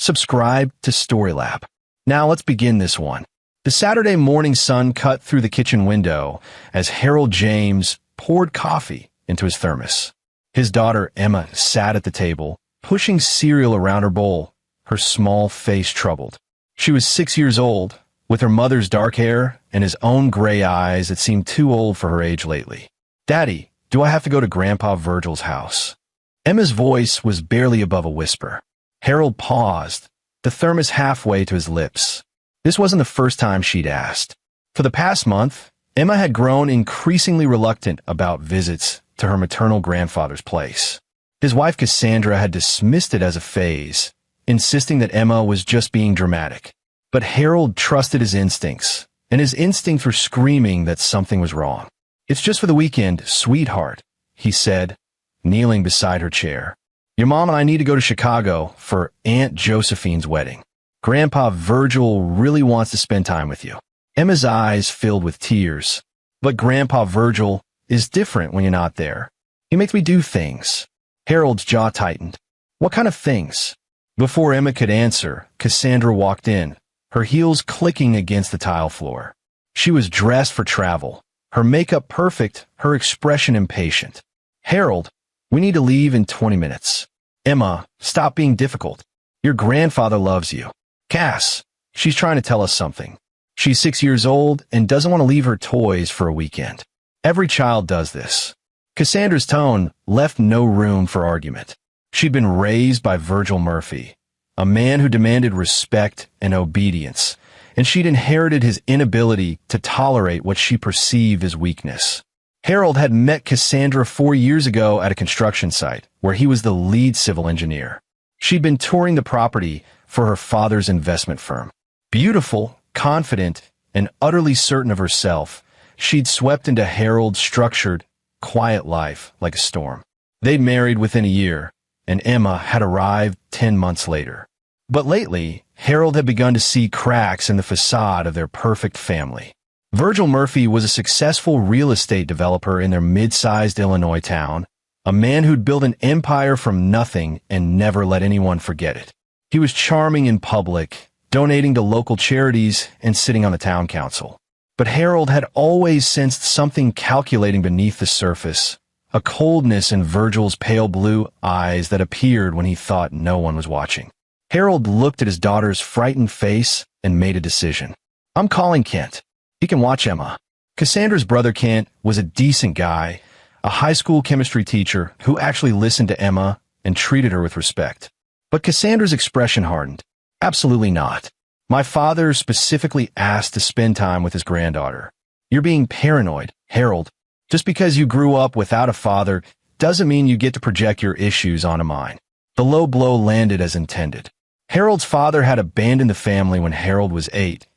subscribe to Storylab. Now let's begin this one. The Saturday morning sun cut through the kitchen window as Harold James poured coffee into his thermos. His daughter Emma sat at the table, pushing cereal around her bowl, her small face troubled. She was 6 years old, with her mother's dark hair and his own gray eyes that seemed too old for her age lately. "Daddy, do I have to go to Grandpa Virgil's house?" Emma's voice was barely above a whisper. Harold paused, the thermos halfway to his lips. This wasn't the first time she'd asked. For the past month, Emma had grown increasingly reluctant about visits to her maternal grandfather's place. His wife Cassandra had dismissed it as a phase, insisting that Emma was just being dramatic. But Harold trusted his instincts, and his instinct for screaming that something was wrong. "It's just for the weekend, sweetheart," he said, kneeling beside her chair. "Your mom and I need to go to Chicago for Aunt Josephine's wedding. Grandpa Virgil really wants to spend time with you." Emma's eyes filled with tears. "But Grandpa Virgil is different when you're not there. He makes me do things." Harold's jaw tightened. "What kind of things?" Before Emma could answer, Cassandra walked in, her heels clicking against the tile floor. She was dressed for travel, her makeup perfect, her expression impatient. "Harold, we need to leave in 20 minutes. Emma, stop being difficult. Your grandfather loves you." "Cass, she's trying to tell us something. She's 6 years old and doesn't want to leave her toys for a weekend. Every child does this." Cassandra's tone left no room for argument. She'd been raised by Virgil Murphy, a man who demanded respect and obedience, and she'd inherited his inability to tolerate what she perceived as weakness. Harold had met Cassandra 4 years ago at a construction site, where he was the lead civil engineer. She'd been touring the property for her father's investment firm. Beautiful, confident, and utterly certain of herself, she'd swept into Harold's structured, quiet life like a storm. They'd married within a year, and Emma had arrived 10 months later. But lately, Harold had begun to see cracks in the facade of their perfect family. Virgil Murphy was a successful real estate developer in their mid-sized Illinois town, a man who'd built an empire from nothing and never let anyone forget it. He was charming in public, donating to local charities and sitting on the town council. But Harold had always sensed something calculating beneath the surface, a coldness in Virgil's pale blue eyes that appeared when he thought no one was watching. Harold looked at his daughter's frightened face and made a decision. "I'm calling Kent. He can watch Emma." Cassandra's brother Kent was a decent guy, a high school chemistry teacher who actually listened to Emma and treated her with respect. But Cassandra's expression hardened. "Absolutely not. My father specifically asked to spend time with his granddaughter." "You're being paranoid, Harold. Just because you grew up without a father doesn't mean you get to project your issues onto mine." The low blow landed as intended. Harold's father had abandoned the family when Harold was 8,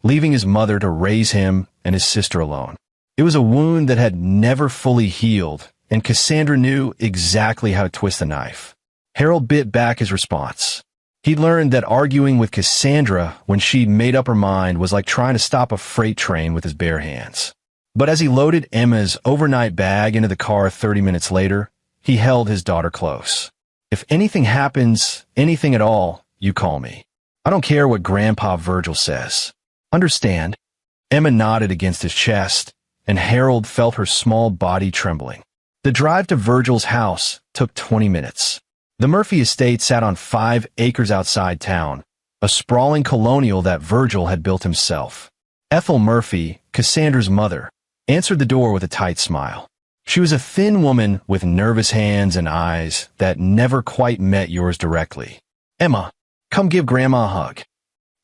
leaving his mother to raise him and his sister alone. It was a wound that had never fully healed, and Cassandra knew exactly how to twist the knife. Harold bit back his response. He'd learned that arguing with Cassandra when she'd made up her mind was like trying to stop a freight train with his bare hands. But as he loaded Emma's overnight bag into the car 30 minutes later, he held his daughter close. "If anything happens, anything at all, you call me. I don't care what Grandpa Virgil says. Understand?" Emma nodded against his chest, and Harold felt her small body trembling. The drive to Virgil's house took 20 minutes. The Murphy estate sat on 5 acres outside town, a sprawling colonial that Virgil had built himself. Ethel Murphy, Cassandra's mother, answered the door with a tight smile. She was a thin woman with nervous hands and eyes that never quite met yours directly. "Emma, come give Grandma a hug."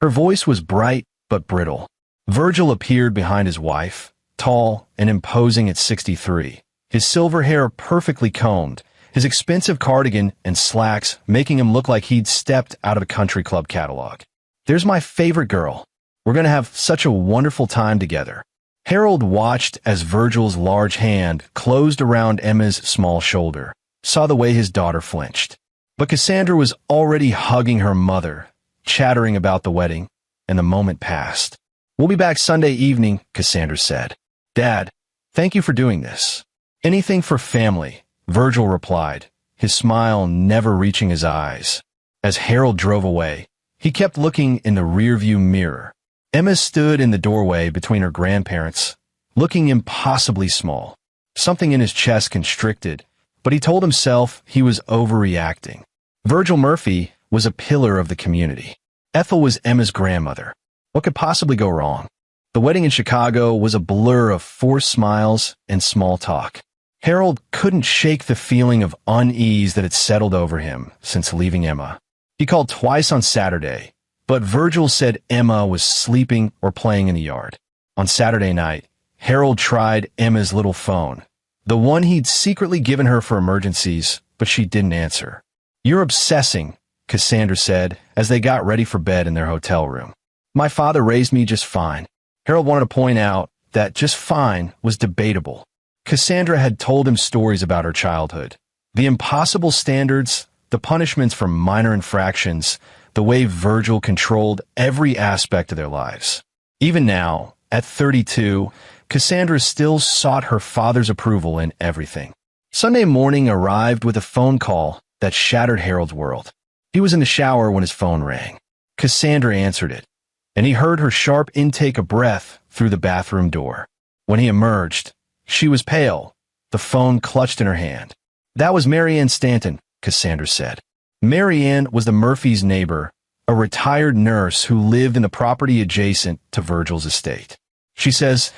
Her voice was bright but brittle. Virgil appeared behind his wife, tall and imposing at 63, his silver hair perfectly combed, his expensive cardigan and slacks making him look like he'd stepped out of a country club catalog. "There's my favorite girl. We're going to have such a wonderful time together." Harold watched as Virgil's large hand closed around Emma's small shoulder, saw the way his daughter flinched. But Cassandra was already hugging her mother, chattering about the wedding, and the moment passed. "We'll be back Sunday evening," Cassandra said. "Dad, thank you for doing this." "Anything for family," Virgil replied, his smile never reaching his eyes. As Harold drove away, He kept looking in the rearview mirror. Emma stood in the doorway between her grandparents, looking impossibly small. Something in his chest constricted, but he told himself he was overreacting. Virgil Murphy was a pillar of the community. Ethel was Emma's grandmother. What could possibly go wrong? The wedding in Chicago was a blur of forced smiles and small talk. Harold couldn't shake the feeling of unease that had settled over him since leaving Emma. He called twice on Saturday, but Virgil said Emma was sleeping or playing in the yard. On Saturday night, Harold tried Emma's little phone, the one he'd secretly given her for emergencies, but she didn't answer. "You're obsessing," Cassandra said as they got ready for bed in their hotel room. "My father raised me just fine." Harold wanted to point out that just fine was debatable. Cassandra had told him stories about her childhood. The impossible standards, the punishments for minor infractions, the way Virgil controlled every aspect of their lives. Even now, at 32, Cassandra still sought her father's approval in everything. Sunday morning arrived with a phone call that shattered Harold's world. He was in the shower when his phone rang. Cassandra answered it, and he heard her sharp intake of breath through the bathroom door. When he emerged, she was pale, the phone clutched in her hand. "That was Mary Ann Stanton," Cassandra said. Mary Ann was the Murphys' neighbor, a retired nurse who lived in the property adjacent to Virgil's estate. She says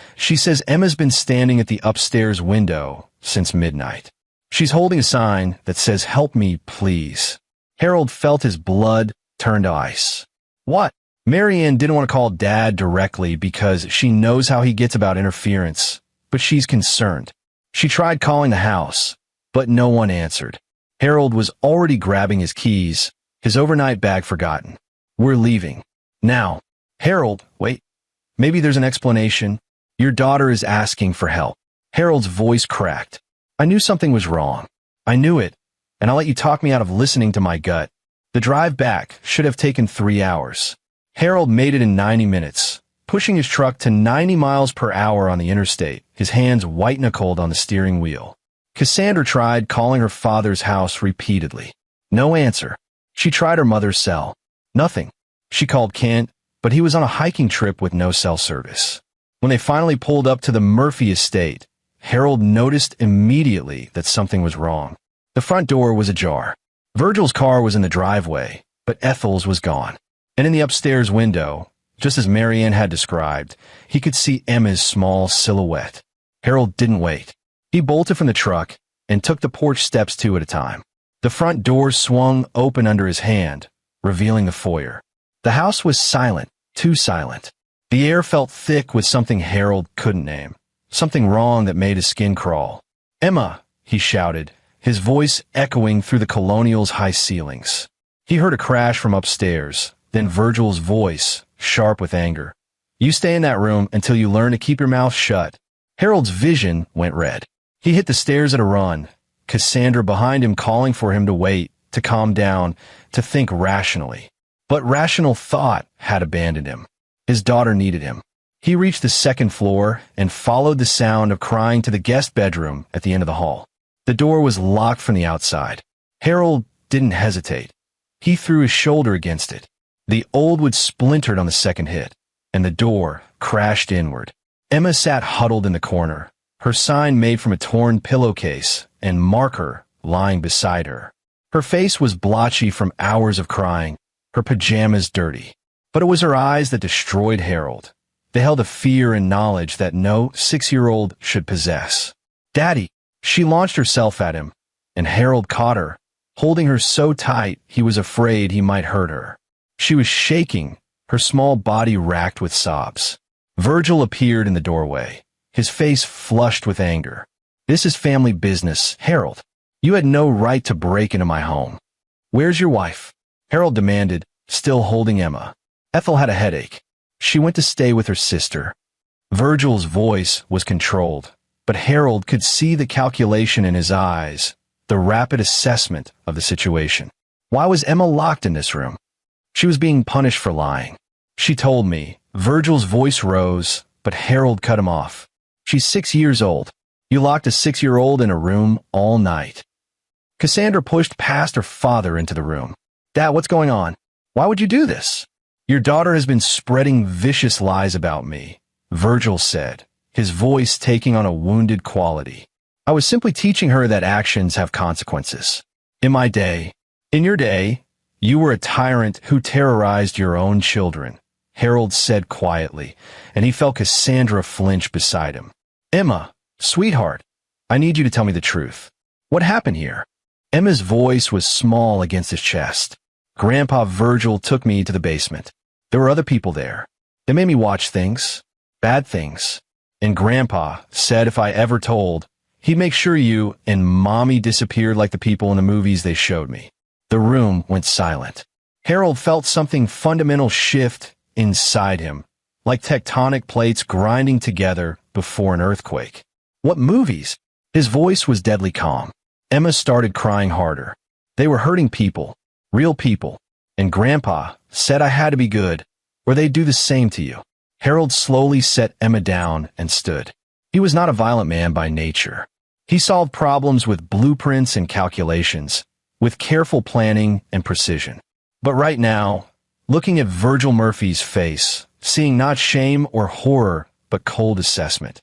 Emma's been standing at the upstairs window since midnight. She's holding a sign that says, "Help me, please." Harold felt his blood turn to ice. What? Mary Ann didn't want to call Dad directly because she knows how he gets about interference, but she's concerned. She tried calling the house, but no one answered. Harold was already grabbing his keys, his overnight bag forgotten. "We're leaving. Now." "Harold, wait. Maybe there's an explanation. Your daughter is asking for help." Harold's voice cracked. "I knew something was wrong. I knew it, and I'll let you talk me out of listening to my gut." The drive back should have taken 3 hours. Harold made it in 90 minutes, pushing his truck to 90 miles per hour on the interstate, his hands white-knuckled on the steering wheel. Cassandra tried calling her father's house repeatedly. No answer. She tried her mother's cell. Nothing. She called Kent, but he was on a hiking trip with no cell service. When they finally pulled up to the Murphy estate, Harold noticed immediately that something was wrong. The front door was ajar. Virgil's car was in the driveway, but Ethel's was gone. And in the upstairs window, just as Mary Ann had described, he could see Emma's small silhouette. Harold didn't wait. He bolted from the truck and took the porch steps 2 at a time. The front door swung open under his hand, revealing the foyer. The house was silent, too silent. The air felt thick with something Harold couldn't name, something wrong that made his skin crawl. "Emma," he shouted, his voice echoing through the Colonial's high ceilings. He heard a crash from upstairs, then Virgil's voice, sharp with anger. "You stay in that room until you learn to keep your mouth shut." Harold's vision went red. He hit the stairs at a run, Cassandra behind him calling for him to wait, to calm down, to think rationally. But rational thought had abandoned him. His daughter needed him. He reached the second floor and followed the sound of crying to the guest bedroom at the end of the hall. The door was locked from the outside. Harold didn't hesitate. He threw his shoulder against it. The old wood splintered on the second hit, and the door crashed inward. Emma sat huddled in the corner, her sign made from a torn pillowcase and marker lying beside her. Her face was blotchy from hours of crying, her pajamas dirty. But it was her eyes that destroyed Harold. They held a fear and knowledge that no 6-year-old should possess. "Daddy!" She launched herself at him, and Harold caught her, holding her so tight he was afraid he might hurt her. She was shaking, her small body racked with sobs. Virgil appeared in the doorway, his face flushed with anger. "This is family business, Harold. You had no right to break into my home." "Where's your wife?" Harold demanded, still holding Emma. Ethel had a headache. She went to stay with her sister. Virgil's voice was controlled, but Harold could see the calculation in his eyes, the rapid assessment of the situation. "Why was Emma locked in this room?" "She was being punished for lying. She told me." Virgil's voice rose, but Harold cut him off. "She's 6 years old. You locked a 6-year-old in a room all night." Cassandra pushed past her father into the room. "Dad, what's going on?" Why would you do this? Your daughter has been spreading vicious lies about me, Virgil said, his voice taking on a wounded quality. I was simply teaching her that actions have consequences. In your day, you were a tyrant who terrorized your own children, Harold said quietly, and he felt Cassandra flinch beside him. Emma, sweetheart, I need you to tell me the truth. What happened here? Emma's voice was small against his chest. Grandpa Virgil took me to the basement. There were other people there. They made me watch things, bad things. And Grandpa said if I ever told, he'd make sure you and Mommy disappeared like the people in the movies they showed me. The room went silent. Harold felt something fundamental shift inside him, like tectonic plates grinding together before an earthquake. What movies? His voice was deadly calm. Emma started crying harder. They were hurting people, real people, and Grandpa said I had to be good, or they'd do the same to you. Harold slowly set Emma down and stood. He was not a violent man by nature. He solved problems with blueprints and calculations, with careful planning and precision. But right now, looking at Virgil Murphy's face, seeing not shame or horror, but cold assessment,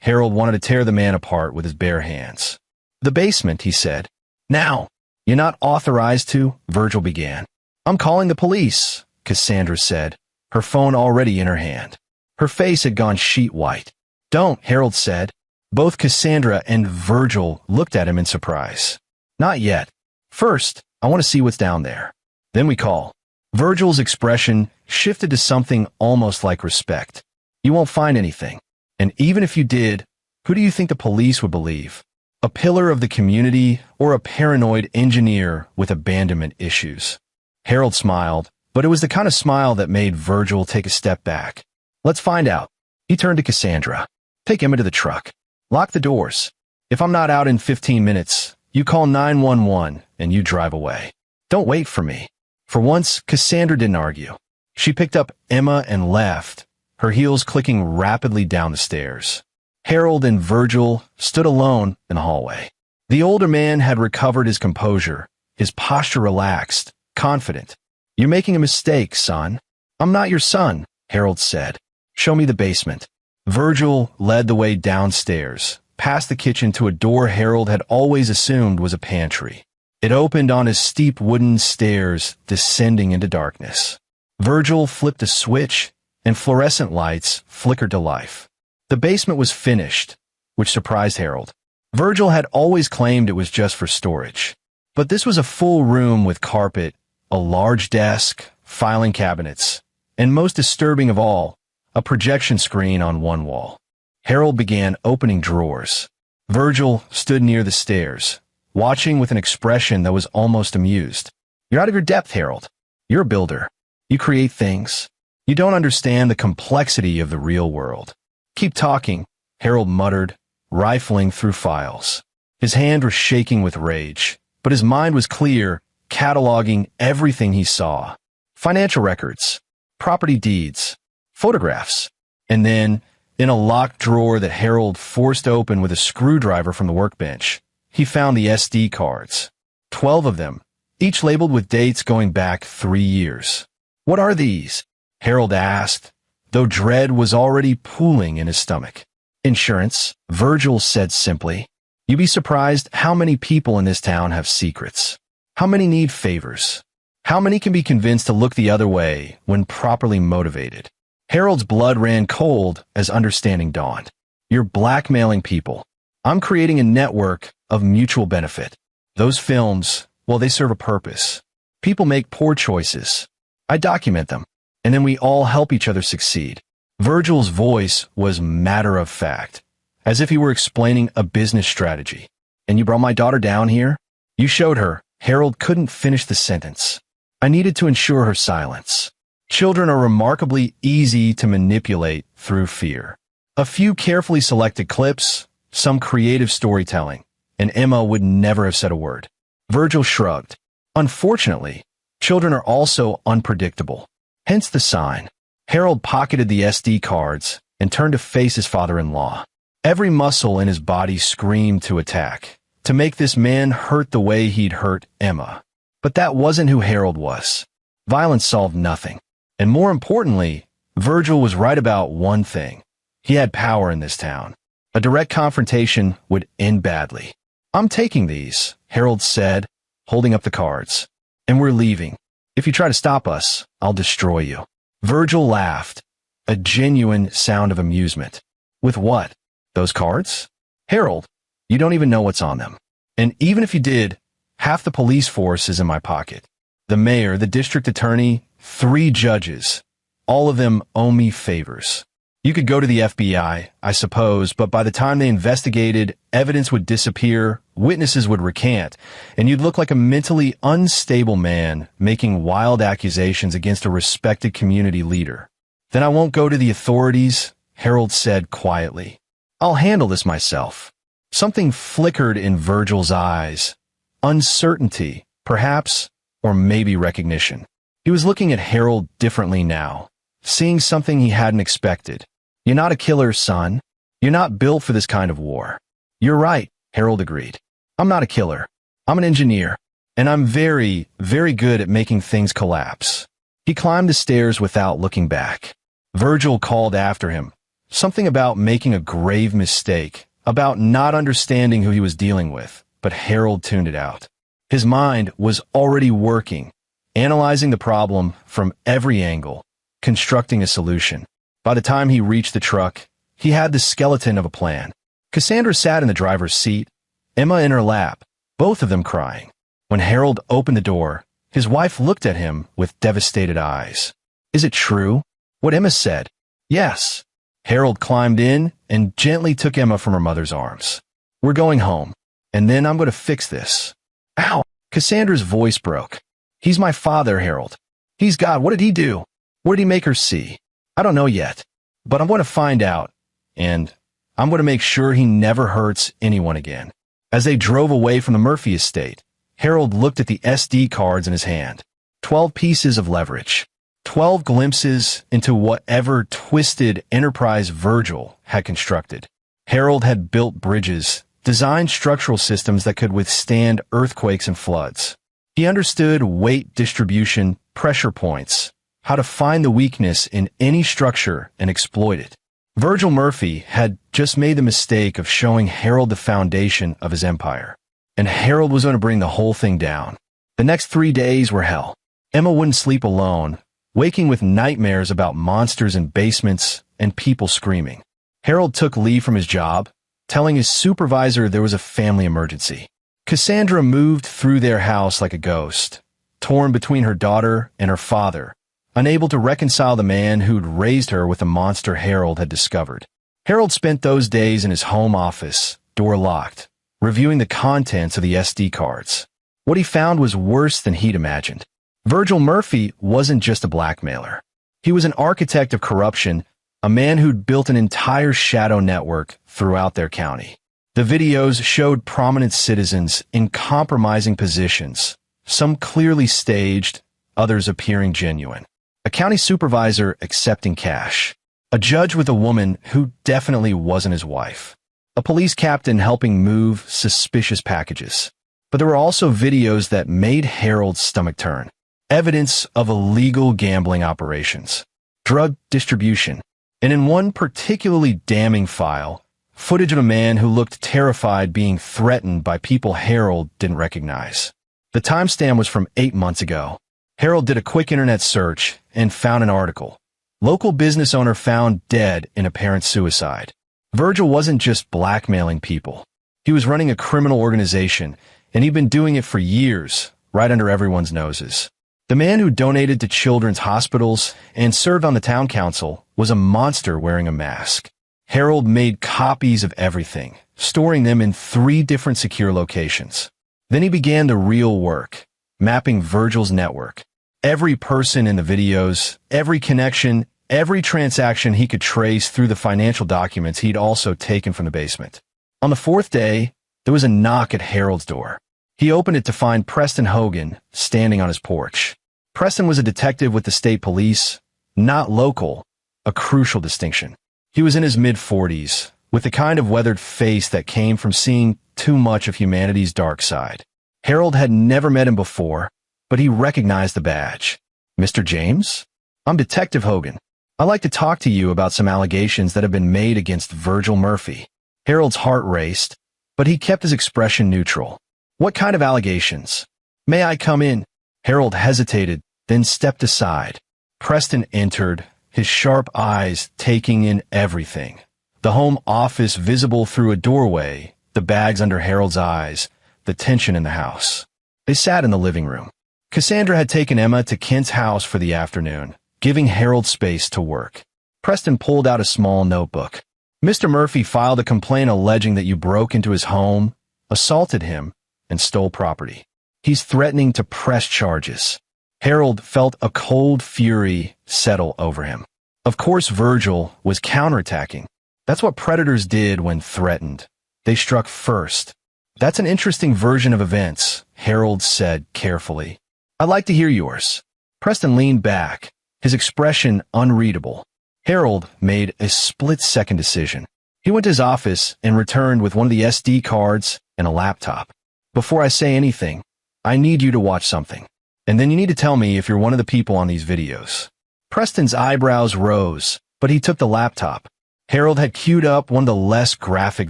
Harold wanted to tear the man apart with his bare hands. The basement, he said. Now, you're not authorized to, Virgil began. I'm calling the police, Cassandra said, her phone already in her hand. Her face had gone sheet white. Don't, Harold said. Both Cassandra and Virgil looked at him in surprise. Not yet. First, I want to see what's down there. Then we call. Virgil's expression shifted to something almost like respect. You won't find anything. And even if you did, who do you think the police would believe? A pillar of the community or a paranoid engineer with abandonment issues? Harold smiled, but it was the kind of smile that made Virgil take a step back. Let's find out. He turned to Cassandra. Take Emma to the truck. Lock the doors. If I'm not out in 15 minutes, you call 911 and you drive away. Don't wait for me. For once, Cassandra didn't argue. She picked up Emma and left, her heels clicking rapidly down the stairs. Harold and Virgil stood alone in the hallway. The older man had recovered his composure, his posture relaxed, confident. You're making a mistake, son. I'm not your son, Harold said. Show me the basement. Virgil led the way downstairs, past the kitchen to a door Harold had always assumed was a pantry. It opened on his steep wooden stairs, descending into darkness. Virgil flipped a switch, and fluorescent lights flickered to life. The basement was finished, which surprised Harold. Virgil had always claimed it was just for storage. But this was a full room with carpet, a large desk, filing cabinets, and most disturbing of all, a projection screen on one wall. Harold began opening drawers. Virgil stood near the stairs, watching with an expression that was almost amused. You're out of your depth, Harold. You're a builder. You create things. You don't understand the complexity of the real world. Keep talking, Harold muttered, rifling through files. His hand was shaking with rage, but his mind was clear, cataloging everything he saw. Financial records, property deeds, photographs. And then, in a locked drawer that Harold forced open with a screwdriver from the workbench, he found the SD cards. 12 of them, each labeled with dates going back 3 years. What are these? Harold asked, though dread was already pooling in his stomach. Insurance, Virgil said simply. You'd be surprised how many people in this town have secrets. How many need favors? How many can be convinced to look the other way when properly motivated? Harold's blood ran cold as understanding dawned. You're blackmailing people. I'm creating a network of mutual benefit. Those films, well, they serve a purpose. People make poor choices. I document them, and then we all help each other succeed. Virgil's voice was matter of fact, as if he were explaining a business strategy. And you brought my daughter down here? You showed her. Harold couldn't finish the sentence. I needed to ensure her silence. Children are remarkably easy to manipulate through fear. A few carefully selected clips, some creative storytelling, and Emma would never have said a word. Virgil shrugged. Unfortunately, children are also unpredictable. Hence the sign. Harold pocketed the SD cards and turned to face his father-in-law. Every muscle in his body screamed to attack, to make this man hurt the way he'd hurt Emma. But that wasn't who Harold was. Violence solved nothing. And more importantly, Virgil was right about one thing. He had power in this town. A direct confrontation would end badly. "I'm taking these," Harold said, holding up the cards. "And we're leaving. If you try to stop us, I'll destroy you." Virgil laughed, a genuine sound of amusement. "With what? Those cards? Harold, you don't even know what's on them. And even if you did, half the police force is in my pocket. The mayor, the district attorney, 3 judges. All of them owe me favors. You could go to the FBI, I suppose, but by the time they investigated, evidence would disappear, witnesses would recant, and you'd look like a mentally unstable man making wild accusations against a respected community leader." "Then I won't go to the authorities," Harold said quietly. "I'll handle this myself." Something flickered in Virgil's eyes. Uncertainty, perhaps, or maybe recognition. He was looking at Harold differently now, seeing something he hadn't expected. "You're not a killer, son. You're not built for this kind of war." "You're right," Harold agreed. "I'm not a killer. I'm an engineer, and I'm very, very good at making things collapse." He climbed the stairs without looking back. Virgil called after him. Something about making a grave mistake, about not understanding who he was dealing with, but Harold tuned it out. His mind was already working, analyzing the problem from every angle, constructing a solution. By the time he reached the truck, he had the skeleton of a plan. Cassandra sat in the driver's seat, Emma in her lap, both of them crying. When Harold opened the door, his wife looked at him with devastated eyes. "Is it true what Emma said?" "Yes." Harold climbed in and gently took Emma from her mother's arms. "We're going home, and then I'm going to fix this." "Ow!" Cassandra's voice broke. "He's my father, Harold. He's God. What did he do? What did he make her see? I don't know yet, but I'm going to find out, and I'm going to make sure he never hurts anyone again." As they drove away from the Murphy estate, Harold looked at the SD cards in his hand. 12 pieces of leverage. 12 glimpses into whatever twisted enterprise Virgil had constructed. Harold had built bridges, designed structural systems that could withstand earthquakes and floods. He understood weight distribution, pressure points, how to find the weakness in any structure and exploit it. Virgil Murphy had just made the mistake of showing Harold the foundation of his empire, and Harold was going to bring the whole thing down. The next 3 days were hell. Emma wouldn't sleep alone, waking with nightmares about monsters in basements and people screaming. Harold took leave from his job, telling his supervisor there was a family emergency. Cassandra moved through their house like a ghost, torn between her daughter and her father, unable to reconcile the man who'd raised her with the monster Harold had discovered. Harold spent those days in his home office, door locked, reviewing the contents of the SD cards. What he found was worse than he'd imagined. Virgil Murphy wasn't just a blackmailer. He was an architect of corruption, a man who'd built an entire shadow network throughout their county. The videos showed prominent citizens in compromising positions, some clearly staged, others appearing genuine. A county supervisor accepting cash. A judge with a woman who definitely wasn't his wife. A police captain helping move suspicious packages. But there were also videos that made Harold's stomach turn. Evidence of illegal gambling operations. Drug distribution. And in one particularly damning file, footage of a man who looked terrified being threatened by people Harold didn't recognize. The timestamp was from 8 months ago. Harold did a quick internet search and found an article. Local business owner found dead in apparent suicide. Virgil wasn't just blackmailing people. He was running a criminal organization, and he'd been doing it for years, right under everyone's noses. The man who donated to children's hospitals and served on the town council was a monster wearing a mask. Harold made copies of everything, storing them in 3 different secure locations. Then he began the real work, mapping Virgil's network. Every person in the videos, every connection, every transaction he could trace through the financial documents he'd also taken from the basement. On the 4th day, there was a knock at Harold's door. He opened it to find Preston Hogan standing on his porch. Preston was a detective with the state police, not local, a crucial distinction. He was in his mid-40s, with the kind of weathered face that came from seeing too much of humanity's dark side. Harold had never met him before, but he recognized the badge. Mr. James? I'm Detective Hogan. I'd like to talk to you about some allegations that have been made against Virgil Murphy. Harold's heart raced, but he kept his expression neutral. What kind of allegations? May I come in? Harold hesitated, then stepped aside. Preston entered, his sharp eyes taking in everything. The home office visible through a doorway, the bags under Harold's eyes, the tension in the house. They sat in the living room. Cassandra had taken Emma to Kent's house for the afternoon, giving Harold space to work. Preston pulled out a small notebook. Mr. Murphy filed a complaint alleging that you broke into his home, assaulted him, and stole property. He's threatening to press charges. Harold felt a cold fury settle over him. Of course, Virgil was counterattacking. That's what predators did when threatened. They struck first. That's an interesting version of events, Harold said carefully. I'd like to hear yours. Preston leaned back, his expression unreadable. Harold made a split-second decision. He went to his office and returned with one of the SD cards and a laptop. Before I say anything, I need you to watch something. And then you need to tell me if you're one of the people on these videos. Preston's eyebrows rose, but he took the laptop. Harold had queued up one of the less graphic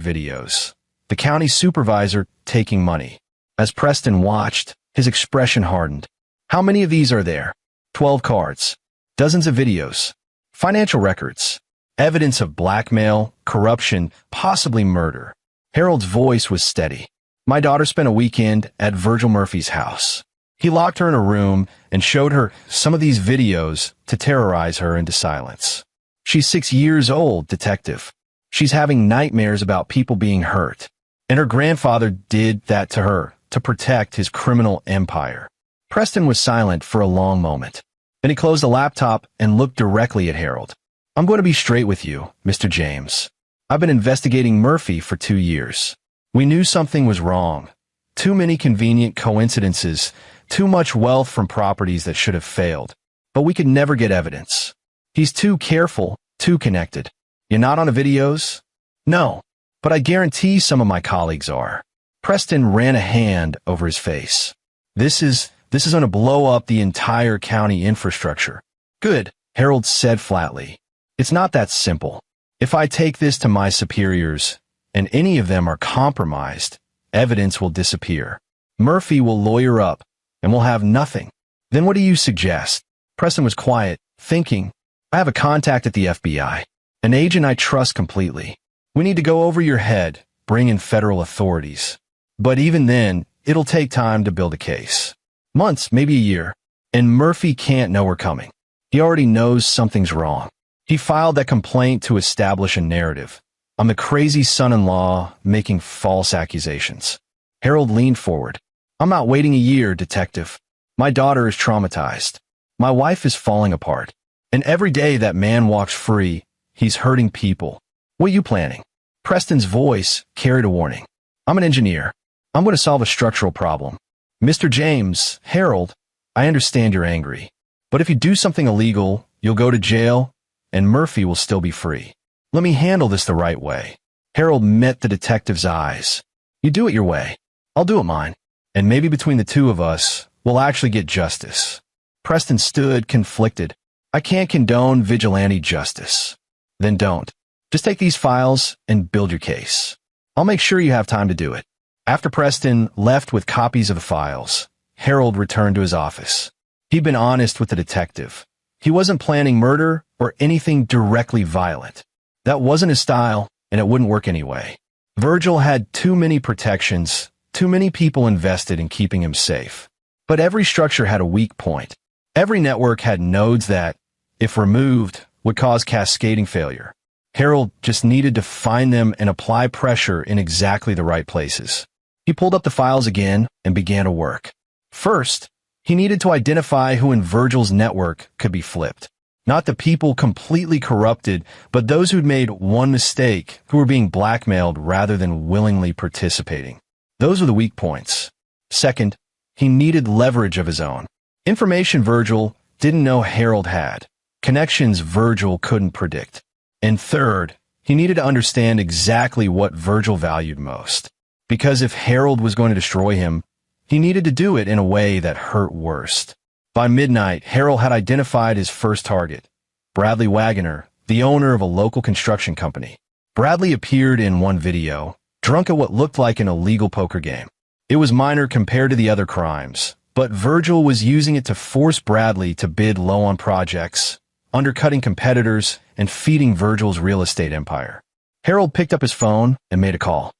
videos. The county supervisor taking money. As Preston watched, his expression hardened. How many of these are there? 12 cards. Dozens of videos. Financial records. Evidence of blackmail, corruption, possibly murder. Harold's voice was steady. My daughter spent a weekend at Virgil Murphy's house. He locked her in a room and showed her some of these videos to terrorize her into silence. She's 6 years old, detective. She's having nightmares about people being hurt. And her grandfather did that to her to protect his criminal empire. Preston was silent for a long moment. Then he closed the laptop and looked directly at Harold. I'm going to be straight with you, Mr. James. I've been investigating Murphy for 2 years. We knew something was wrong. Too many convenient coincidences, too much wealth from properties that should have failed. But we could never get evidence. He's too careful, too connected. You're not on the videos? No, but I guarantee some of my colleagues are. Preston ran a hand over his face. This is going to blow up the entire county infrastructure. Good, Harold said flatly. It's not that simple. If I take this to my superiors, and any of them are compromised, evidence will disappear. Murphy will lawyer up, and we'll have nothing. Then what do you suggest? Preston was quiet, thinking. I have a contact at the FBI, an agent I trust completely. We need to go over your head, bring in federal authorities. But even then, it'll take time to build a case. Months, maybe a year. And Murphy can't know we're coming. He already knows something's wrong. He filed that complaint to establish a narrative. I'm the crazy son-in-law making false accusations. Harold leaned forward. I'm not waiting a year, detective. My daughter is traumatized. My wife is falling apart. And every day that man walks free, he's hurting people. What are you planning? Preston's voice carried a warning. I'm an engineer. I'm going to solve a structural problem. Mr. James, Harold, I understand you're angry. But if you do something illegal, you'll go to jail, and Murphy will still be free. Let me handle this the right way. Harold met the detective's eyes. You do it your way. I'll do it mine. And maybe between the two of us, we'll actually get justice. Preston stood conflicted. I can't condone vigilante justice. Then don't. Just take these files and build your case. I'll make sure you have time to do it. After Preston left with copies of the files, Harold returned to his office. He'd been honest with the detective. He wasn't planning murder or anything directly violent. That wasn't his style, and it wouldn't work anyway. Virgil had too many protections, too many people invested in keeping him safe. But every structure had a weak point. Every network had nodes that, if removed, would cause cascading failure. Harold just needed to find them and apply pressure in exactly the right places. He pulled up the files again and began to work. First, he needed to identify who in Virgil's network could be flipped. Not the people completely corrupted, but those who'd made one mistake, who were being blackmailed rather than willingly participating. Those were the weak points. Second, he needed leverage of his own. Information Virgil didn't know Harold had. Connections Virgil couldn't predict. And third, he needed to understand exactly what Virgil valued most. Because if Harold was going to destroy him, he needed to do it in a way that hurt worst. By midnight, Harold had identified his first target, Bradley Wagoner, the owner of a local construction company. Bradley appeared in one video, drunk at what looked like an illegal poker game. It was minor compared to the other crimes, but Virgil was using it to force Bradley to bid low on projects, undercutting competitors, and feeding Virgil's real estate empire. Harold picked up his phone and made a call.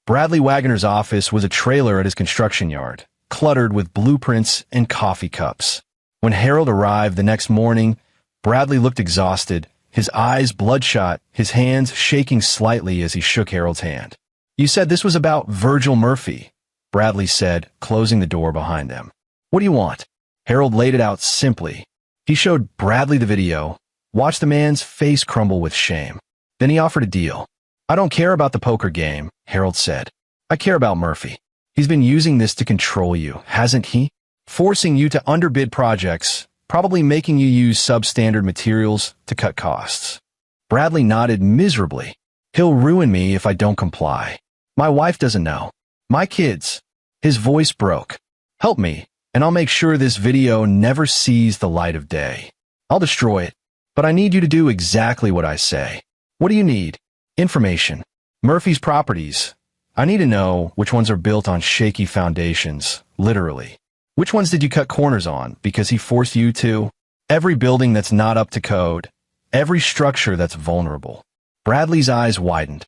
Bradley Wagoner's office was a trailer at his construction yard, cluttered with blueprints and coffee cups. When Harold arrived the next morning, Bradley looked exhausted, his eyes bloodshot, his hands shaking slightly as he shook Harold's hand. "You said this was about Virgil Murphy," Bradley said, closing the door behind them. "What do you want?" Harold laid it out simply. He showed Bradley the video, watched the man's face crumble with shame. Then he offered a deal. "I don't care about the poker game," Harold said. "I care about Murphy. He's been using this to control you, hasn't he? Forcing you to underbid projects, probably making you use substandard materials to cut costs." Bradley nodded miserably. "He'll ruin me if I don't comply. My wife doesn't know. My kids." His voice broke. "Help me, and I'll make sure this video never sees the light of day. I'll destroy it, but I need you to do exactly what I say." "What do you need?" "Information. Murphy's properties. I need to know which ones are built on shaky foundations, literally. Which ones did you cut corners on because he forced you to? Every building that's not up to code. Every structure that's vulnerable." Bradley's eyes widened.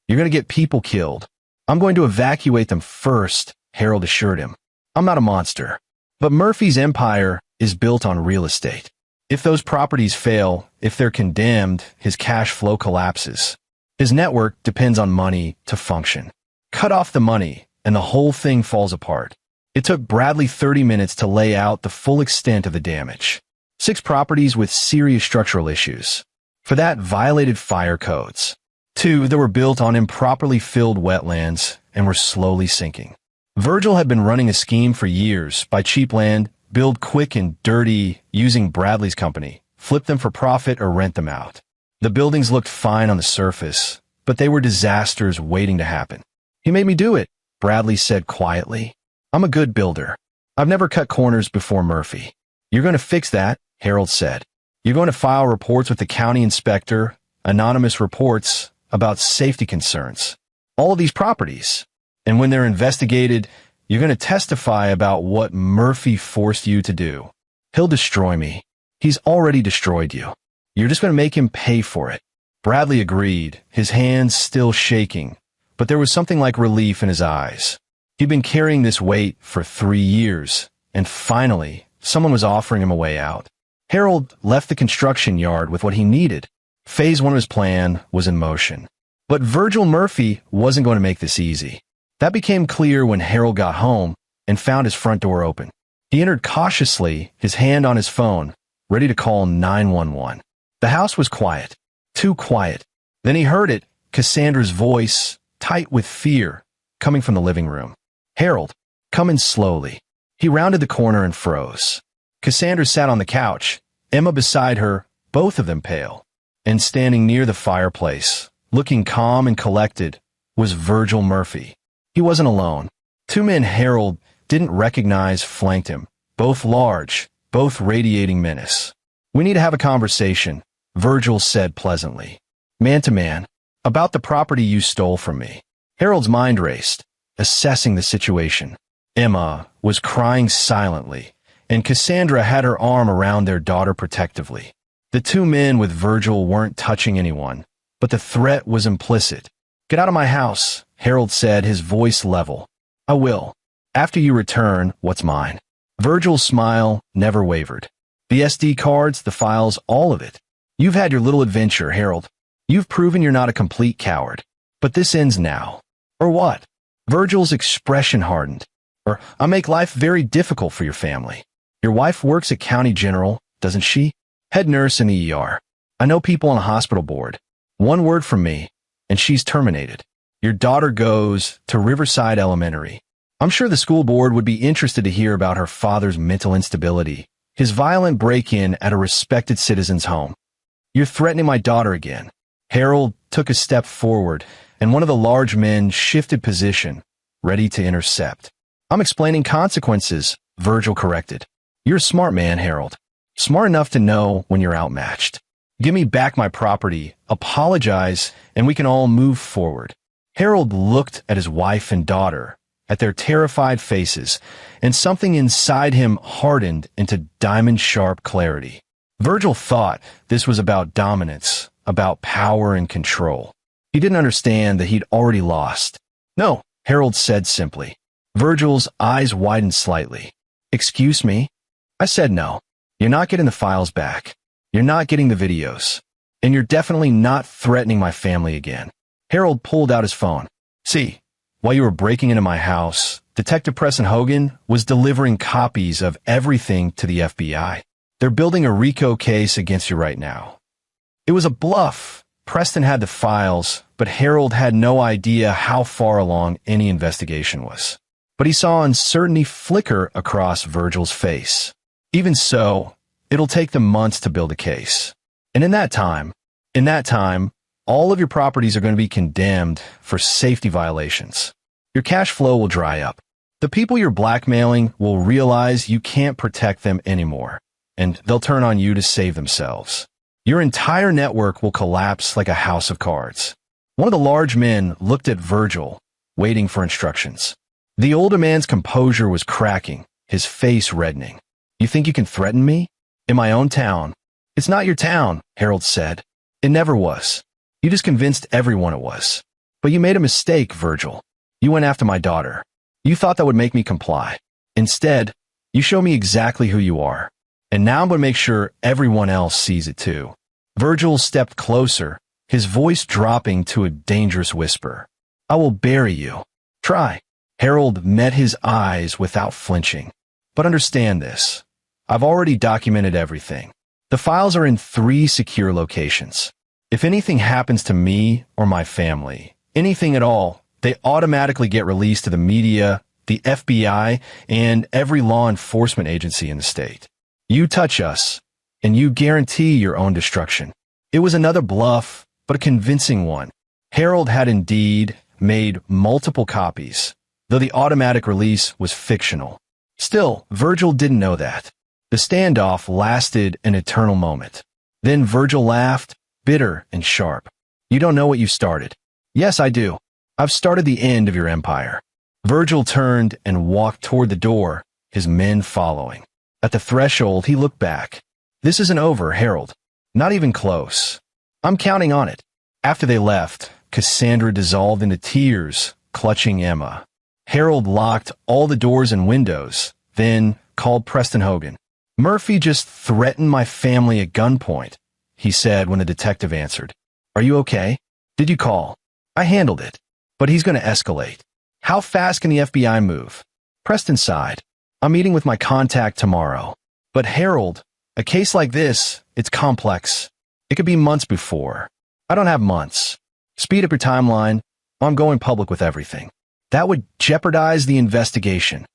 "You're going to get people killed. I'm going to evacuate them first," Harold assured him. "I'm not a monster. But Murphy's empire is built on real estate. If those properties fail, if they're condemned, his cash flow collapses. His network depends on money to function. Cut off the money, and the whole thing falls apart." It took Bradley 30 minutes to lay out the full extent of the damage. 6 properties with serious structural issues. For that, violated fire codes. 2 that were built on improperly filled wetlands and were slowly sinking. Virgil had been running a scheme for years: buy cheap land, build quick and dirty using Bradley's company, flip them for profit or rent them out. The buildings looked fine on the surface, but they were disasters waiting to happen. "He made me do it," Bradley said quietly. "I'm a good builder. I've never cut corners before Murphy." "You're going to fix that," Harold said. "You're going to file reports with the county inspector, anonymous reports about safety concerns. All of these properties. And when they're investigated, you're going to testify about what Murphy forced you to do. He'll destroy me. He's already destroyed you. You're just going to make him pay for it." Bradley agreed, his hands still shaking, but there was something like relief in his eyes. He'd been carrying this weight for 3 years, and finally, someone was offering him a way out. Harold left the construction yard with what he needed. Phase 1 of his plan was in motion. But Virgil Murphy wasn't going to make this easy. That became clear when Harold got home and found his front door open. He entered cautiously, his hand on his phone, ready to call 911. The house was quiet. Too quiet. Then he heard it, Cassandra's voice, tight with fear, coming from the living room. "Harold, come in slowly." He rounded the corner and froze. Cassandra sat on the couch, Emma beside her, both of them pale. And standing near the fireplace, looking calm and collected, was Virgil Murphy. He wasn't alone. 2 men Harold didn't recognize flanked him, both large, both radiating menace. "We need to have a conversation," Virgil said pleasantly. "Man to man, about the property you stole from me." Harold's mind raced, assessing the situation. Emma was crying silently, and Cassandra had her arm around their daughter protectively. The 2 men with Virgil weren't touching anyone, but the threat was implicit. "Get out of my house," Harold said, his voice level. "I will. After you return what's mine." Virgil's smile never wavered. "The SD cards, the files, all of it. You've had your little adventure, Harold. You've proven you're not a complete coward. But this ends now." "Or what?" Virgil's expression hardened. "Or I make life very difficult for your family. Your wife works at County General, doesn't she? Head nurse in the ER. I know people on a hospital board. One word from me, and she's terminated. Your daughter goes to Riverside Elementary. I'm sure the school board would be interested to hear about her father's mental instability, his violent break-in at a respected citizen's home. You're threatening my daughter again." Harold took a step forward, and one of the large men shifted position, ready to intercept. "I'm explaining consequences," Virgil corrected. You're a smart man, Harold. Smart enough to know when you're outmatched. Give me back my property, apologize, and we can all move forward. Harold looked at his wife and daughter, at their terrified faces, and something inside him hardened into diamond-sharp clarity. Virgil thought this was about dominance, about power and control. He didn't understand that he'd already lost. No, Harold said simply. Virgil's eyes widened slightly. Excuse me? I said no. You're not getting the files back. You're not getting the videos. And you're definitely not threatening my family again. Harold pulled out his phone. See, while you were breaking into my house, Detective Preston Hogan was delivering copies of everything to the FBI. They're building a RICO case against you right now. It was a bluff. Preston had the files, but Harold had no idea how far along any investigation was. But he saw uncertainty flicker across Virgil's face. Even so, it'll take them months to build a case. And in that time, all of your properties are going to be condemned for safety violations. Your cash flow will dry up. The people you're blackmailing will realize you can't protect them anymore, and they'll turn on you to save themselves. Your entire network will collapse like a house of cards. One of the large men looked at Virgil, waiting for instructions. The older man's composure was cracking, his face reddening. You think you can threaten me? In my own town? It's not your town, Harold said. It never was. You just convinced everyone it was. But you made a mistake, Virgil. You went after my daughter. You thought that would make me comply. Instead, you show me exactly who you are. And now I'm going to make sure everyone else sees it too. Virgil stepped closer, his voice dropping to a dangerous whisper. I will bury you. Try. Harold met his eyes without flinching. But understand this. I've already documented everything. The files are in 3 secure locations. If anything happens to me or my family, anything at all, they automatically get released to the media, the FBI, and every law enforcement agency in the state. You touch us, and you guarantee your own destruction. It was another bluff, but a convincing one. Harold had indeed made multiple copies, though the automatic release was fictional. Still, Virgil didn't know that. The standoff lasted an eternal moment. Then Virgil laughed, bitter and sharp. You don't know what you started. Yes, I do. I've started the end of your empire. Virgil turned and walked toward the door, his men following. At the threshold, he looked back. This isn't over, Harold. Not even close. I'm counting on it. After they left, Cassandra dissolved into tears, clutching Emma. Harold locked all the doors and windows, then called Preston Hogan. Murphy just threatened my family at gunpoint, he said when the detective answered. Are you okay? Did you call? I handled it. But he's going to escalate. How fast can the FBI move? Preston sighed. I'm meeting with my contact tomorrow. But Harold, a case like this, it's complex. It could be months before. I don't have months. Speed up your timeline, or I'm going public with everything. That would jeopardize the investigation.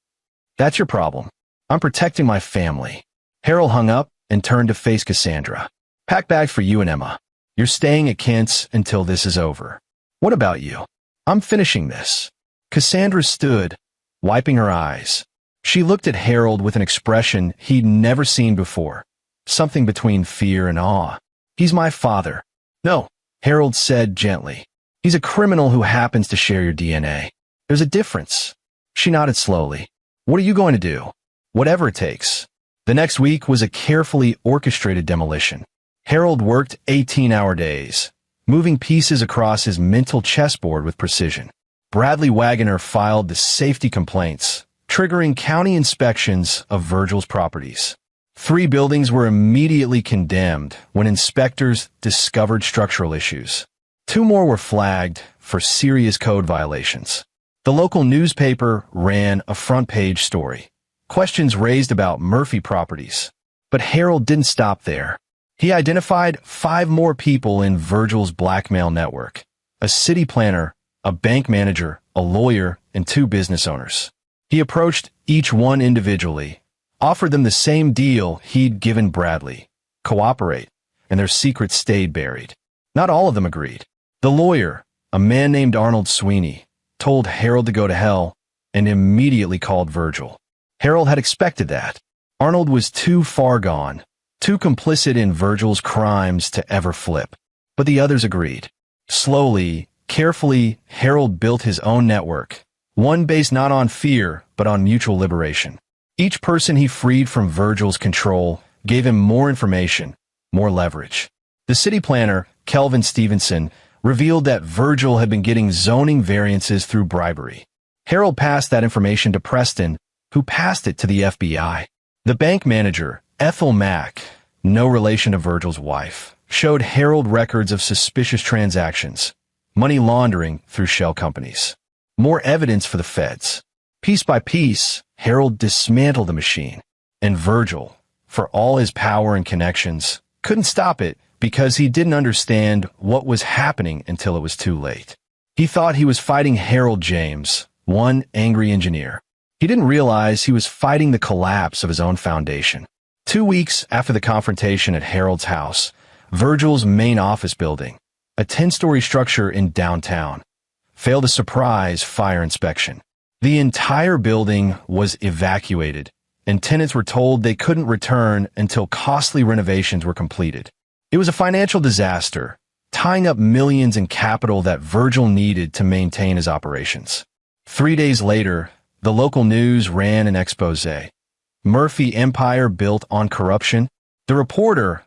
That's your problem. I'm protecting my family. Harold hung up and turned to face Cassandra. Pack bags for you and Emma. You're staying at Kent's until this is over. What about you? I'm finishing this. Cassandra stood, wiping her eyes. She looked at Harold with an expression he'd never seen before, something between fear and awe. He's my father. No, Harold said gently. He's a criminal who happens to share your DNA. There's a difference. She nodded slowly. What are you going to do? Whatever it takes. The next week was a carefully orchestrated demolition. Harold worked 18-hour days, moving pieces across his mental chessboard with precision. Bradley Wagoner filed the safety complaints, triggering county inspections of Virgil's properties. 3 buildings were immediately condemned when inspectors discovered structural issues. 2 more were flagged for serious code violations. The local newspaper ran a front-page story. Questions raised about Murphy properties. But Harold didn't stop there. He identified 5 more people in Virgil's blackmail network: a city planner, a bank manager, a lawyer, and 2 business owners. He approached each one individually, offered them the same deal he'd given Bradley: cooperate, and their secrets stayed buried. Not all of them agreed. The lawyer, a man named Arnold Sweeney, told Harold to go to hell and immediately called Virgil. Harold had expected that. Arnold was too far gone, too complicit in Virgil's crimes to ever flip. But the others agreed. Slowly, carefully, Harold built his own network, one based not on fear, but on mutual liberation. Each person he freed from Virgil's control gave him more information, more leverage. The city planner, Kelvin Stevenson, revealed that Virgil had been getting zoning variances through bribery. Harold passed that information to Preston, who passed it to the FBI. The bank manager, Ethel Mack, no relation to Virgil's wife, showed Harold records of suspicious transactions, money laundering through shell companies. More evidence for the feds. Piece by piece, Harold dismantled the machine. And Virgil, for all his power and connections, couldn't stop it because he didn't understand what was happening until it was too late. He thought he was fighting Harold James, one angry engineer. He didn't realize he was fighting the collapse of his own foundation. 2 weeks after the confrontation at Harold's house, Virgil's main office building, a 10-story structure in downtown, failed a surprise fire inspection. The entire building was evacuated, and tenants were told they couldn't return until costly renovations were completed. It was a financial disaster, tying up millions in capital that Virgil needed to maintain his operations. 3 days later, the local news ran an exposé. Murphy Empire built on corruption. The reporter,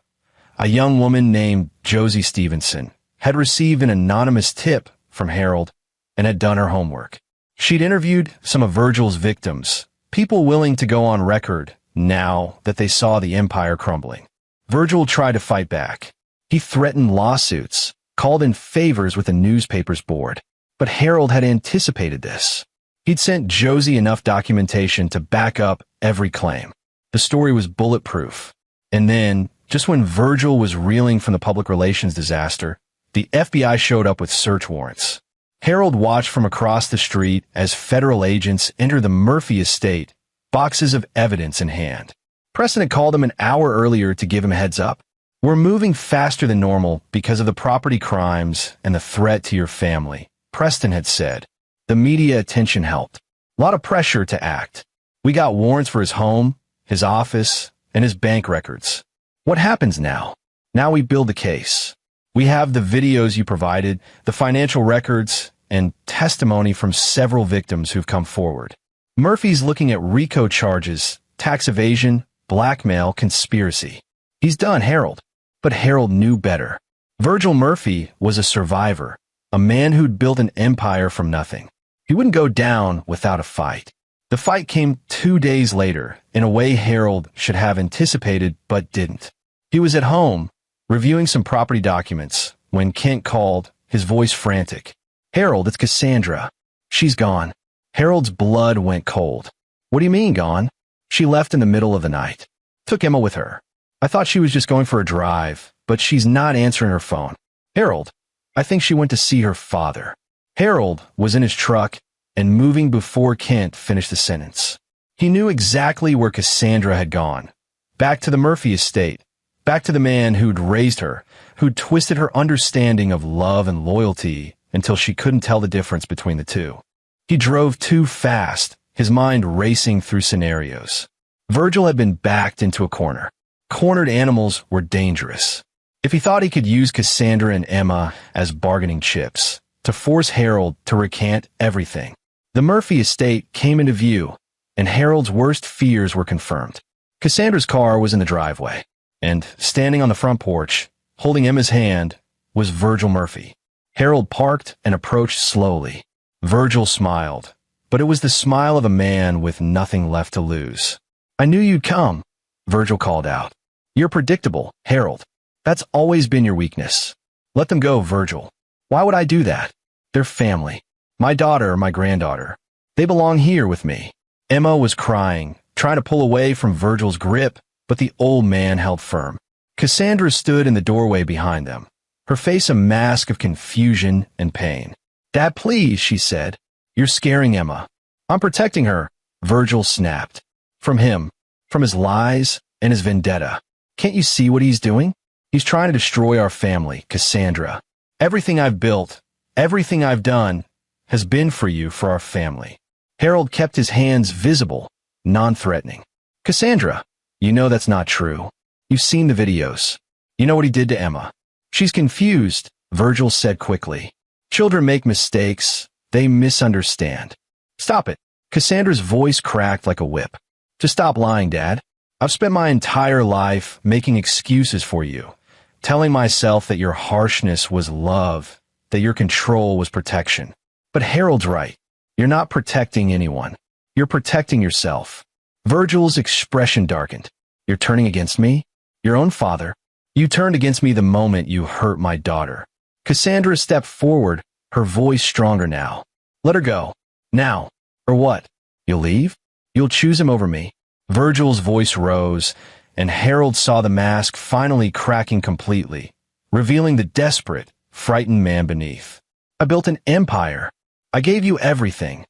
a young woman named Josie Stevenson, had received an anonymous tip from Harold and had done her homework. She'd interviewed some of Virgil's victims, people willing to go on record now that they saw the empire crumbling. Virgil tried to fight back. He threatened lawsuits, called in favors with the newspaper's board. But Harold had anticipated this. He'd sent Josie enough documentation to back up every claim. The story was bulletproof. And then, just when Virgil was reeling from the public relations disaster, the FBI showed up with search warrants. Harold watched from across the street as federal agents entered the Murphy estate, boxes of evidence in hand. Preston had called him an hour earlier to give him a heads up. "We're moving faster than normal because of the property crimes and the threat to your family," Preston had said. The media attention helped. A lot of pressure to act. "We got warrants for his home, his office, and his bank records. What happens now? Now we build the case. We have the videos you provided, the financial records, and testimony from several victims who've come forward. Murphy's looking at RICO charges, tax evasion, blackmail, conspiracy. He's done, Harold." But Harold knew better. Virgil Murphy was a survivor, a man who'd built an empire from nothing. He wouldn't go down without a fight. The fight came 2 days later, in a way Harold should have anticipated but didn't. He was at home, reviewing some property documents, when Kent called, his voice frantic. "Harold, it's Cassandra. She's gone." Harold's blood went cold. "What do you mean, gone?" "She left in the middle of the night. Took Emma with her. I thought she was just going for a drive, but she's not answering her phone." "Harold, I think she went to see her father." Harold was in his truck and moving before Kent finished the sentence. He knew exactly where Cassandra had gone. Back to the Murphy estate. Back to the man who'd raised her, who'd twisted her understanding of love and loyalty until she couldn't tell the difference between the two. He drove too fast, his mind racing through scenarios. Virgil had been backed into a corner. Cornered animals were dangerous. If he thought he could use Cassandra and Emma as bargaining chips to force Harold to recant everything, the Murphy estate came into view, and Harold's worst fears were confirmed. Cassandra's car was in the driveway, and standing on the front porch, holding Emma's hand, was Virgil Murphy. Harold parked and approached slowly. Virgil smiled, but it was the smile of a man with nothing left to lose. "I knew you'd come," Virgil called out. "You're predictable, Harold. That's always been your weakness." "Let them go, Virgil." "Why would I do that? They're family. My daughter or my granddaughter. They belong here with me." Emma was crying, trying to pull away from Virgil's grip, but the old man held firm. Cassandra stood in the doorway behind them, her face a mask of confusion and pain. "Dad, please," she said. "You're scaring Emma." "I'm protecting her," Virgil snapped. "From him, from his lies and his vendetta. Can't you see what he's doing? He's trying to destroy our family, Cassandra. Everything I've built, everything I've done, has been for you, for our family." Harold kept his hands visible, non-threatening. "Cassandra, You know that's not true. You've seen the videos. You know what he did to Emma. She's confused, Virgil said quickly. Children make mistakes. They misunderstand. Stop it. Cassandra's voice cracked like a whip. Just stop lying, Dad. I've spent my entire life making excuses for you, telling myself that your harshness was love, that your control was protection. But Harold's right. You're not protecting anyone. You're protecting yourself. Virgil's expression darkened. You're turning against me? Your own father? You turned against me the moment you hurt my daughter. Cassandra stepped forward, her voice stronger now. Let her go. Now. Or what? You'll leave? You'll choose him over me? Virgil's voice rose, and Harold saw the mask finally cracking completely, revealing the desperate, frightened man beneath. I built an empire. I gave you everything.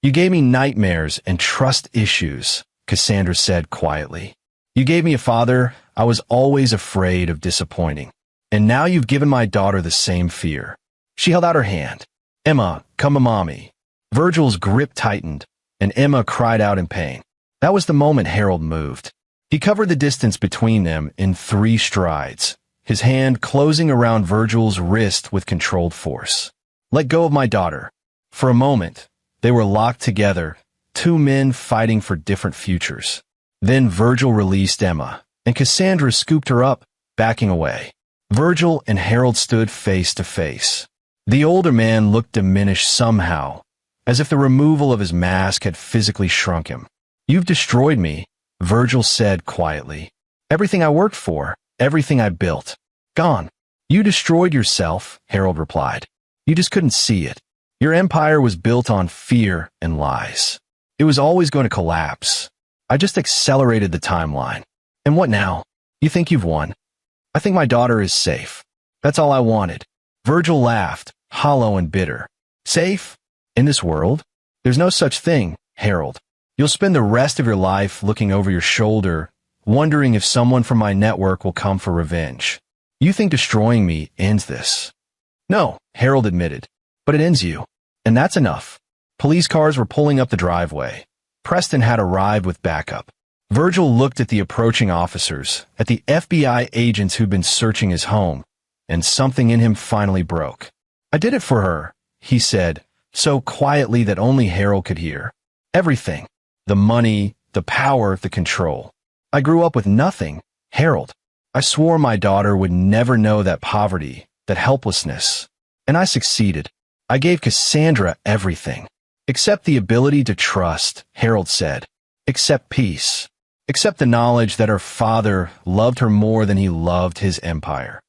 You gave me nightmares and trust issues, Cassandra said quietly. You gave me a father I was always afraid of disappointing. And now you've given my daughter the same fear. She held out her hand. Emma, come to mommy. Virgil's grip tightened, and Emma cried out in pain. That was the moment Harold moved. He covered the distance between them in 3 strides, his hand closing around Virgil's wrist with controlled force. Let go of my daughter. For a moment, they were locked together, 2 men fighting for different futures. Then Virgil released Emma, and Cassandra scooped her up, backing away. Virgil and Harold stood face to face. The older man looked diminished somehow, as if the removal of his mask had physically shrunk him. You've destroyed me, Virgil said quietly. Everything I worked for, everything I built. Gone. You destroyed yourself, Harold replied. You just couldn't see it. Your empire was built on fear and lies. It was always going to collapse. I just accelerated the timeline. And what now? You think you've won? I think my daughter is safe. That's all I wanted. Virgil laughed, hollow and bitter. Safe? In this world? There's no such thing, Harold. You'll spend the rest of your life looking over your shoulder, wondering if someone from my network will come for revenge. You think destroying me ends this? No, Harold admitted. But it ends you. And that's enough. Police cars were pulling up the driveway. Preston had arrived with backup. Virgil looked at the approaching officers, at the FBI agents who'd been searching his home, and something in him finally broke. I did it for her, he said, so quietly that only Harold could hear. Everything. The money, the power, the control. I grew up with nothing, Harold. I swore my daughter would never know that poverty, that helplessness. And I succeeded. I gave Cassandra everything. Except the ability to trust, Harold said. Except peace. Except the knowledge that her father loved her more than he loved his empire.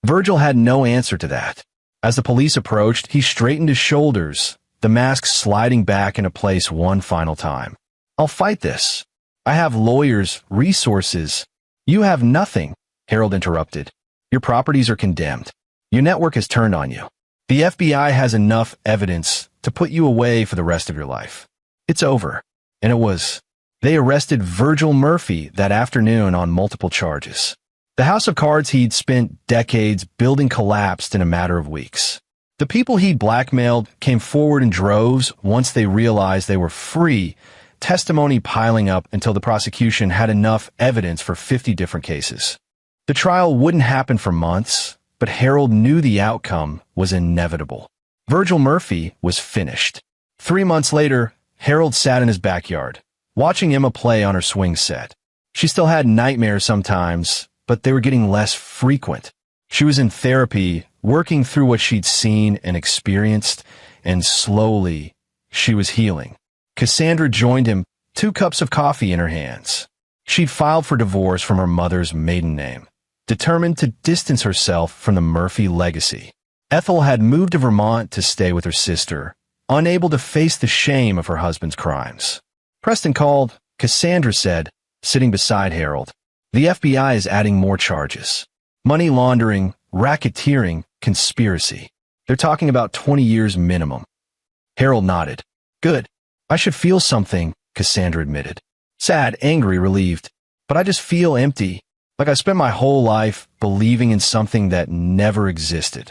Virgil had no answer to that. As the police approached, he straightened his shoulders, the mask sliding back into place one final time. I'll fight this. I have lawyers, resources. You have nothing, Harold interrupted. Your properties are condemned. Your network has turned on you. The FBI has enough evidence to put you away for the rest of your life. It's over. And it was. They arrested Virgil Murphy that afternoon on multiple charges. The house of cards he'd spent decades building collapsed in a matter of weeks. The people he'd blackmailed came forward in droves once they realized they were free, testimony piling up until the prosecution had enough evidence for 50 different cases. The trial wouldn't happen for months, but Harold knew the outcome was inevitable. Virgil Murphy was finished. 3 months later, Harold sat in his backyard, watching Emma play on her swing set. She still had nightmares sometimes, but they were getting less frequent. She was in therapy, working through what she'd seen and experienced, and slowly, she was healing. Cassandra joined him, 2 cups of coffee in her hands. She'd filed for divorce from her mother's maiden name, determined to distance herself from the Murphy legacy. Ethel had moved to Vermont to stay with her sister, unable to face the shame of her husband's crimes. Preston called, Cassandra said, sitting beside Harold. The FBI is adding more charges. Money laundering, racketeering, conspiracy. They're talking about 20 years minimum. Harold nodded. Good. I should feel something, Cassandra admitted. Sad, angry, relieved. But I just feel empty, like I spent my whole life believing in something that never existed.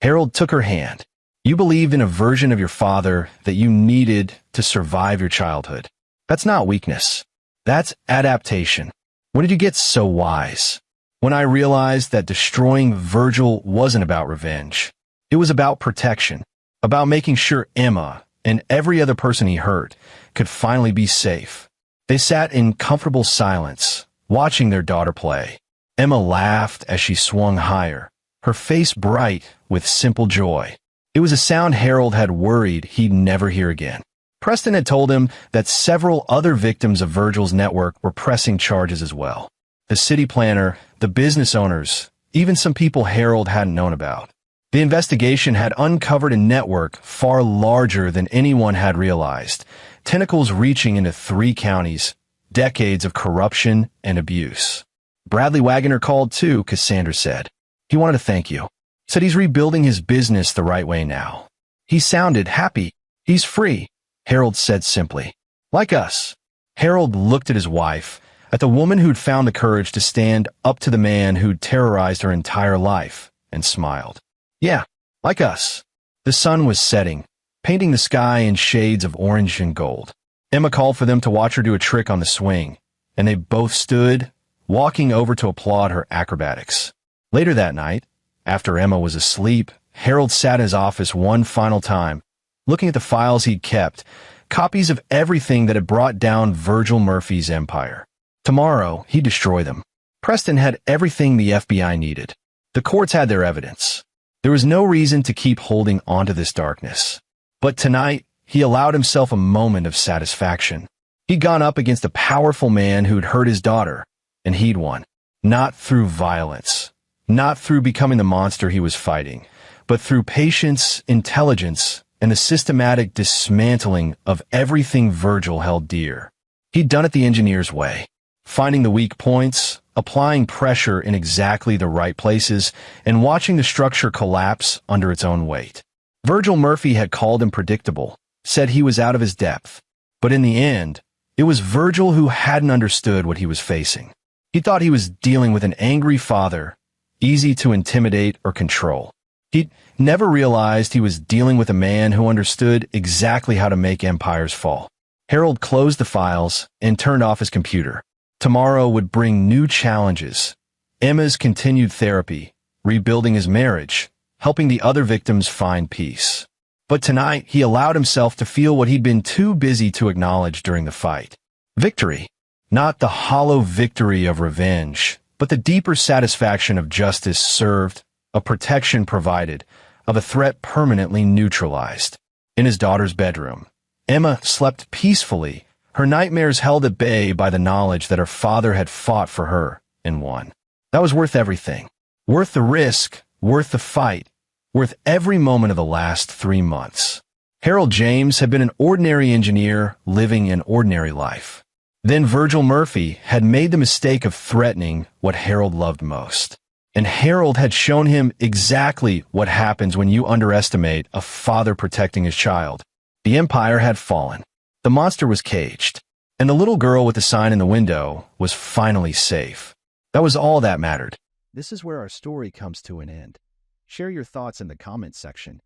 Harold took her hand. You believed in a version of your father that you needed to survive your childhood. That's not weakness. That's adaptation. When did you get so wise? When I realized that destroying Virgil wasn't about revenge. It was about protection, about making sure Emma and every other person he hurt could finally be safe. They sat in comfortable silence, watching their daughter play. Emma laughed as she swung higher, her face bright with simple joy. It was a sound Harold had worried he'd never hear again. Preston had told him that several other victims of Virgil's network were pressing charges as well. The city planner, the business owners, even some people Harold hadn't known about. The investigation had uncovered a network far larger than anyone had realized, tentacles reaching into 3 counties, decades of corruption and abuse. Bradley Wagoner called too, Cassandra said. He wanted to thank you. Said he's rebuilding his business the right way now. He sounded happy. He's free, Harold said simply. Like us. Harold looked at his wife, at the woman who'd found the courage to stand up to the man who'd terrorized her entire life, and smiled. Yeah, like us. The sun was setting, painting the sky in shades of orange and gold. Emma called for them to watch her do a trick on the swing, and they both stood, walking over to applaud her acrobatics. Later that night, after Emma was asleep, Harold sat in his office one final time, looking at the files he'd kept, copies of everything that had brought down Virgil Murphy's empire. Tomorrow, he'd destroy them. Preston had everything the FBI needed. The courts had their evidence. There was no reason to keep holding onto this darkness. But tonight, he allowed himself a moment of satisfaction. He'd gone up against a powerful man who'd hurt his daughter, and he'd won. Not through violence, not through becoming the monster he was fighting, but through patience, intelligence, and the systematic dismantling of everything Virgil held dear. He'd done it the engineer's way, finding the weak points, applying pressure in exactly the right places, and watching the structure collapse under its own weight. Virgil Murphy had called him predictable, said he was out of his depth. But in the end, it was Virgil who hadn't understood what he was facing. He thought he was dealing with an angry father, easy to intimidate or control. He'd never realized he was dealing with a man who understood exactly how to make empires fall. Harold closed the files and turned off his computer. Tomorrow would bring new challenges. Emma's continued therapy, rebuilding his marriage, helping the other victims find peace. But tonight, he allowed himself to feel what he'd been too busy to acknowledge during the fight. Victory. Not the hollow victory of revenge, but the deeper satisfaction of justice served, of protection provided, of a threat permanently neutralized. In his daughter's bedroom, Emma slept peacefully, her nightmares held at bay by the knowledge that her father had fought for her and won. That was worth everything. Worth the risk, worth the fight, worth every moment of the last 3 months. Harold James had been an ordinary engineer living an ordinary life. Then Virgil Murphy had made the mistake of threatening what Harold loved most. And Harold had shown him exactly what happens when you underestimate a father protecting his child. The empire had fallen. The monster was caged, and the little girl with the sign in the window was finally safe. That was all that mattered. This is where our story comes to an end. Share your thoughts in the comments section.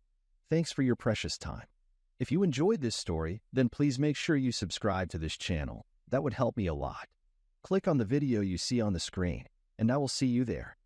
Thanks for your precious time. If you enjoyed this story, then please make sure you subscribe to this channel. That would help me a lot. Click on the video you see on the screen, and I will see you there.